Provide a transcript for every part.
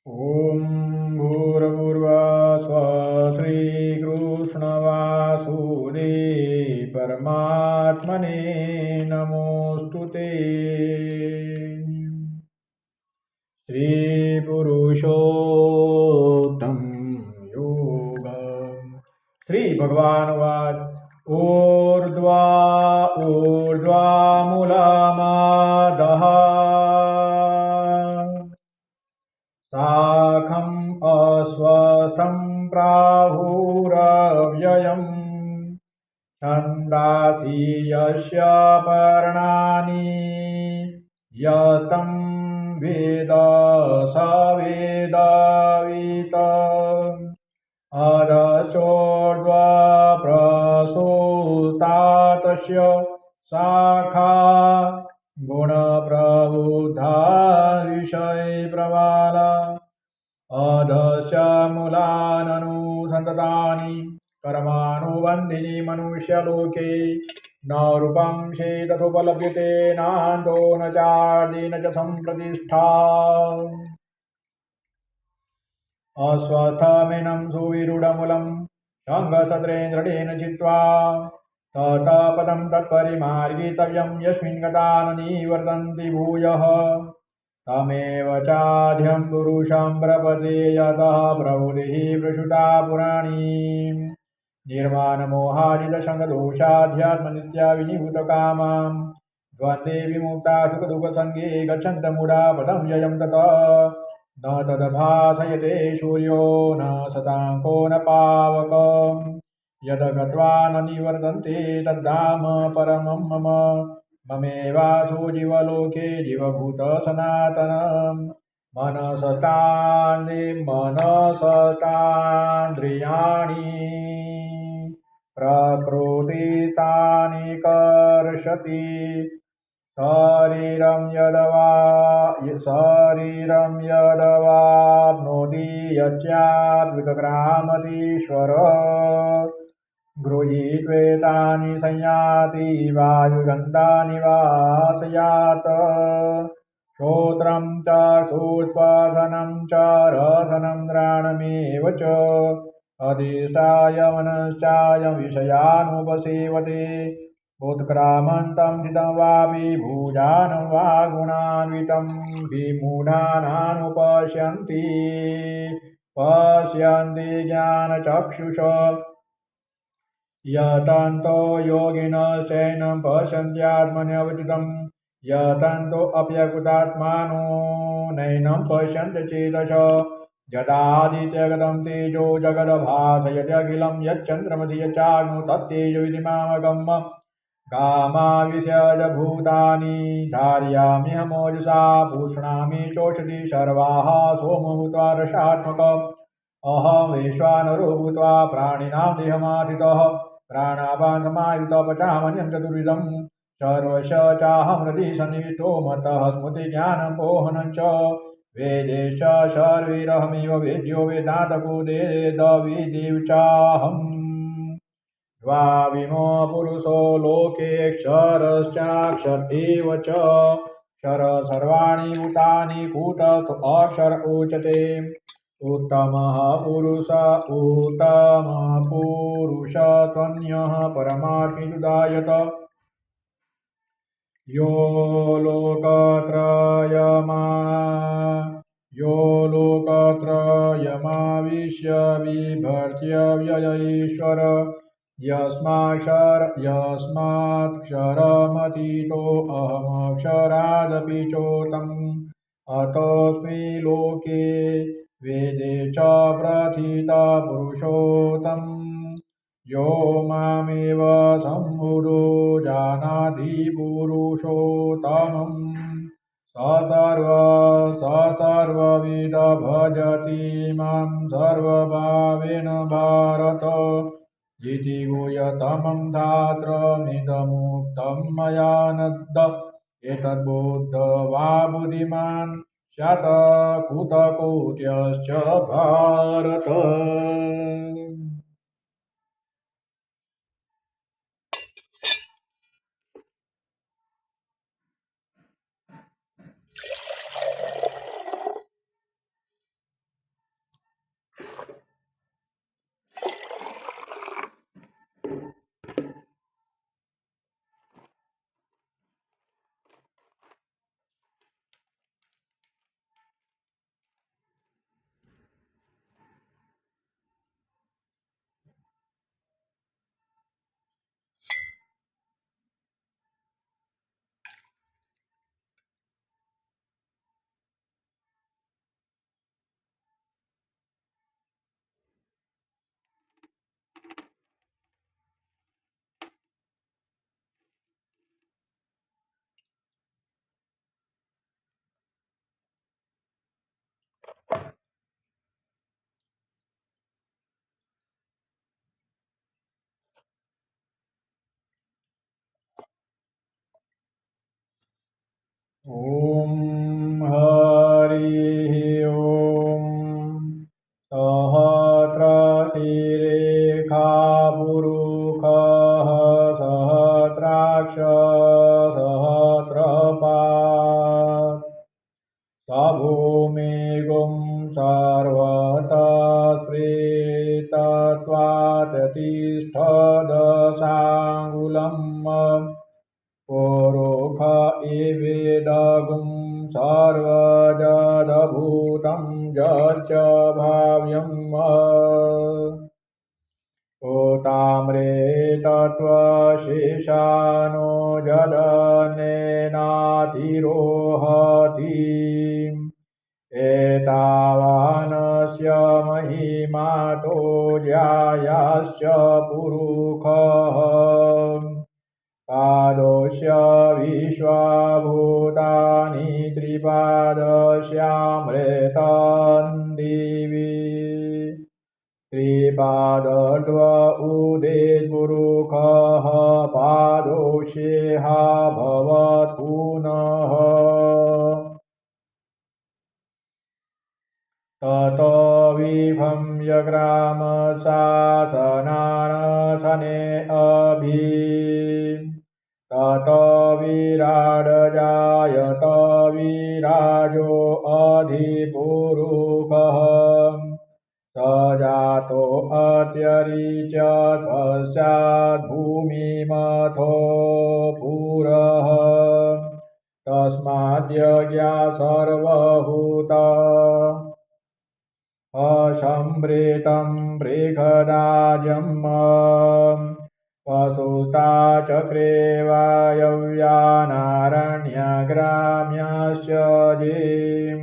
ॐ भूर्भुवस्सुवः श्रीकृष्णवासुदेव परमात्मने नमोऽस्तु ते। श्रीपुरुषोत्तम योग। श्री भगवानुवाच ऊर्ध्वामूलमादः शाखम् अस्वस्थं प्राहुरव्ययम् छन्दांसि यस्य पर्णानि यतं वेद स वेदवित् अधश्चोर्ध्वप्रसृता तस्य शाखा गुणप्रबुद्धा विषयप्रवाला अधस्य मूलाननुसन्ततानि कर्मानुबन्धीनि मनुष्यलोके न रूपं चेदथोपलभ्यते नान्तो न चार्दि न च सम्प्रतिष्ठा। अस्वस्थमेनं सुविरूढमूलं सङ्गशस्त्रेण चित्वा ततः पदं तत्परिमार्गितव्यं यस्मिन् गता न निवर्तन्ति भूयः तमेव चाद्यं पुरुषं प्रपदे यतः प्रवृत्तिः प्रसृता पुराणी निर्माणमोहाजितसङ्गदोषाध्यात्मनित्या विनिभूतकामां द्वन्द्वे विमुक्ता सुखदुःखसङ्गे गच्छन्तमूढा पदं ययं ततः न तद्भासयते सूर्यो न शताङ्को न पावकम् यद गत्वा न निवर्तन्ते तद्धाम परमं मम ममेवासो जीवलोके जीवभूत सनातनम् मनसष्टान्द्रियाणि प्रकृतितानि कर्षति शरीरं यदवाप्नोति यच्चात्वितग्रामतीश्वर गृहीत्वेतानि संयाति वायुगन्धानि वासयात् श्रोत्रं च सुस्पर्शनं च रसनं घ्राणमेव च अधिष्ठाय मनश्चाय विषयानुपसेवते उत्क्रामन्तं चितं वापि भुजानं वा गुणान्वितं विमूढानानुपश्यन्ति पश्यन्ति ज्ञानचक्षुष यतन्तो योगिनश्चैनं पश्यन्त्यात्मन्यवचितं यतन्तो अप्यकृतात्मानो नैनं पश्यन्ति चेतस यदादित्यगतं तेजो जगद्भासयत्यखिलं यच्चन्द्रमसि यच्चाग्नौ तत्तेजो इति मामगम् गामाविषय भूतानि धारयाम्यहमोजसा पुष्णामि चोषधि सर्वाः सोमो भूत्वा रसात्मकम् अहं वैश्वानरो भूत्वा प्राणिनां देहमाश्रितः प्राणापानसमायुक्तः पचामन्यं चतुर्विधं सर्वस्य चाहं हृदि सन्निविष्टो मत्तः स्मृतिज्ञानपोहनं च वेदेश्च सर्वैरहमेव वेद्यो वेदान्तको वेदविदेव चाहम् द्वाविमो पुरुषो लोकेऽक्षरश्चाक्षर एव च क्षर सर्वाणि भूतानि कूटस्थ अक्षर उच्यते उत्तमः पुरुष त्वन्यः परमात्मविदायत यो लोकत्रयमाविश्य बिभर्त्य व्यय यस्माक्षरमतीतो अहमक्षरादपि चोत्तम अतोऽस्मि लोके वेदे च प्रथितः पुरुषोत्तम यो मामेव सम्बुद्धो जानाति पुरुषोत्तमम् स सर्वविद भजति मां सर्वभावेन भारत इति गुह्यतमं धात्रमिदमुक्तं मया नद्द एतद्बोद्धवा बुद्धिमान् स्यात् कुतकोट्यश्च भारत। ॐ हरिः ॐ सहस्रशिरेखा पुरुषः सहस्राक्ष सहस्रपात् स भूमिगुं सर्वतस्पृतत्वातिष्ठदशाङ्गुलम् पुरुष एवेदगुं सर्वजदभूतं यच्च भाव्यम् ताम्रे तत्त्वशेषानो जदनेनातिरोहति एतावानस्य महिमातो ज्यायाश्च पुरुषः पादोष्य विश्वभूतानि त्रिपादस्यामृतं दिवि त्रिपादत्व उदेत्पुरुषः पादोष्येह भवत् पुनः ततो विभं जग्राम शासनानशने अभि ततो विराडजायत विराजो अधिपुरुषः स जातो अत्यरिच्यत् पश्चाद्भूमिमथो पुरः तस्माद्यज्ञा सर्वभूत असंवृतं बृहदाजम् पशुता चक्रे वायव्यानारण्यग्राम्यस्य जीं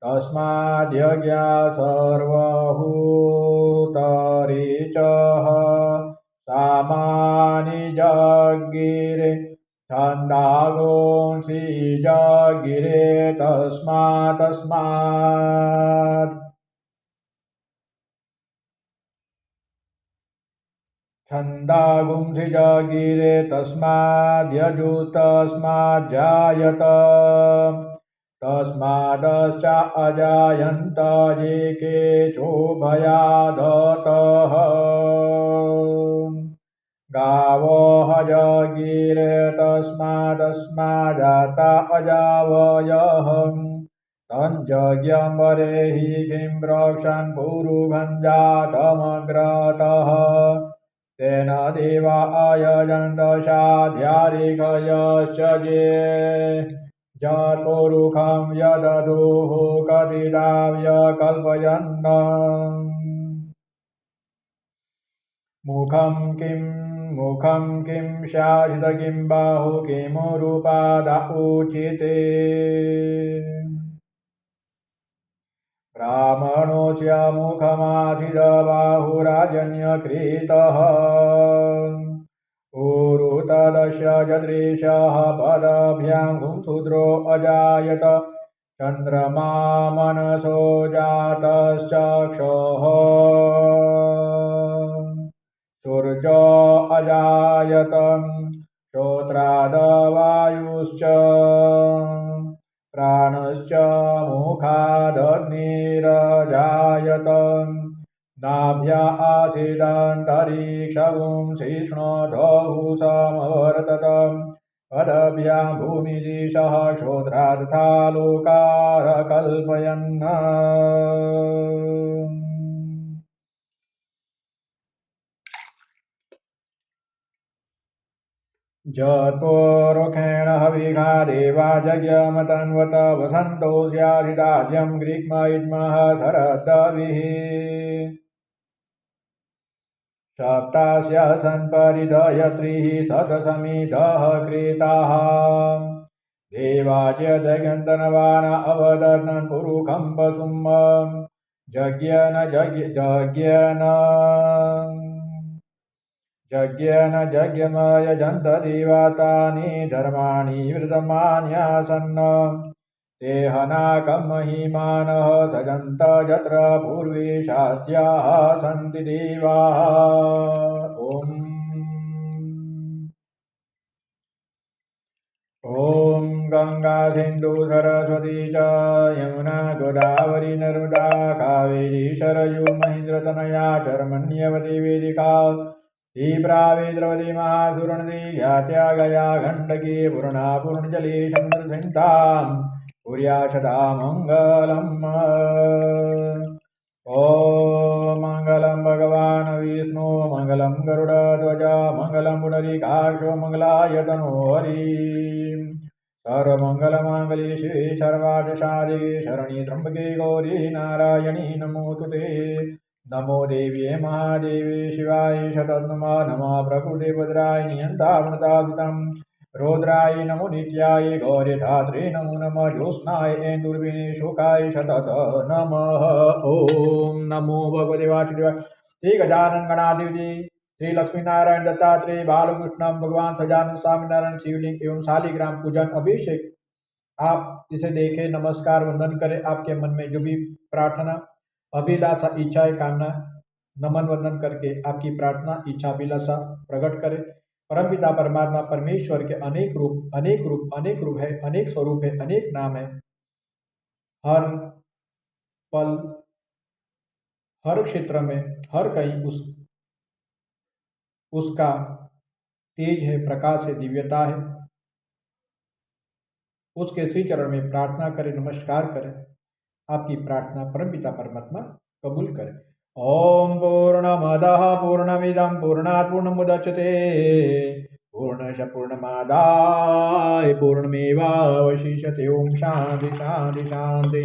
तस्माद्यज्ञा सर्वभूतरिचः सामानि जगिरे छन्दागोंसि जगिरे तस्मात् छन्दागुंसि जगिरे तस्माद्यजुस्तस्माज्जायत तस्मादश्च अजायन्त ये केचोभयादतः गावः जगिरे तस्मादस्माज्जाता अजावयः तञ्जज्ञम्बरे हि किं रक्षन् पुरुभञ्जातमग्रतः तेन देवा अयजन्त साध्यारिकयश्च ये यत्पुरुषं यददुः कथिता व्यकल्पयन् मुखं किं शासित किं बाहु किमुरुपादा उचिते ब्राह्मणोऽस्य मुखमाधिदबाहुराजन्यकृतः ऊरु तदस्य जदृशः पदभ्यां गुंशूद्रो अजायत चन्द्रमा मनसो जातश्चक्षुः सूर्यो अजायत श्रोत्रादवायुश्च प्राणश्च मुखादग्निरजायत नाभ्या आसीदन्तरिक्षगुंसिष्णोधौः समवर्तत पदभ्यां भूमिदिशः श्रोत्रार्था लोकार कल्पयन् जत्पुरुषेण हविषा देवा यज्ञमतन्वत वसन्तो स्याधिराज्यं ग्रीक्मयिद्मः शरदविः सप्तास्य सन्परिधयत्रिः शतसमिधः कृताः देवाच्य जगन्तनवान अवदत्तं पुरुषं पशुं यज्ञेन यज्ञमयजन्त देवतानि धर्माणि वृतमान्यासन् ते हनाकं महिमानः सजन्त यत्र पूर्वे साध्याः सन्ति देवाः। ॐ ॐ गंगा सिंधु सरस्वती च यमुना गोदावरी नर्मदा कावेरी सरयू महेन्द्रतनया शर्मण्यवती वेदिका द्राविद्रवती महासुरनदी ख्यात्या गया गण्डकी पूर्णा पूर्णजली समुद्रसिन्धां कुर्याशदा मङ्गलम् ॐ मङ्गलं भगवान् विष्णु मङ्गलं गरुडध्वज मङ्गलं पुण्डरीकाक्षो मङ्गलायतनो हरि सर्वमङ्गलमाङ्गल्ये शिवे सर्वार्थसाधिके शरण्ये त्र्यम्बके गौरी नारायणी नमोऽस्तुते नमो देव्ये महादेवे शिवाय शतनमः नमः प्रकृते भद्राय नियन्तावृतादुतं रुद्राय नमो नित्याय गौरीधात्रे नमो नमः ज्योत्स्नाय ऐन्दुर्विने शोकाय शतत नमः ॐ नमो भगवते वासुदेवाय श्री गजानन गणाधिपति श्री लक्ष्मी नारायण दत्तात्रेय बालकृष्ण भगवान सजानंद स्वामी नारायण शिवलिंग एवं शालिग्राम पूजन अभिषेक। आप इसे देखें, नमस्कार वंदन करें। आपके मन में जो भी प्रार्थना अभिलाषा इच्छा कामना नमन वंदन करके आपकी प्रार्थना इच्छा अभिलाषा प्रकट करें। परमपिता परमात्मा परमेश्वर के अनेक रूप है, अनेक स्वरूप है, अनेक नाम है। हर पल हर क्षेत्र में हर कहीं उसका तेज है, प्रकाश है, दिव्यता है। उसके श्री चरण में प्रार्थना करें, नमस्कार करें। आपकी प्रार्थना परमपिता परमात्मा कबूल करें। ओम पूर्णमदः पूर्णमिदं पूर्णात् पूर्णमुदच्यते पूर्णस्य पूर्णमादाय पूर्णमेवावशिष्यते। ओम शांति शांति शांति।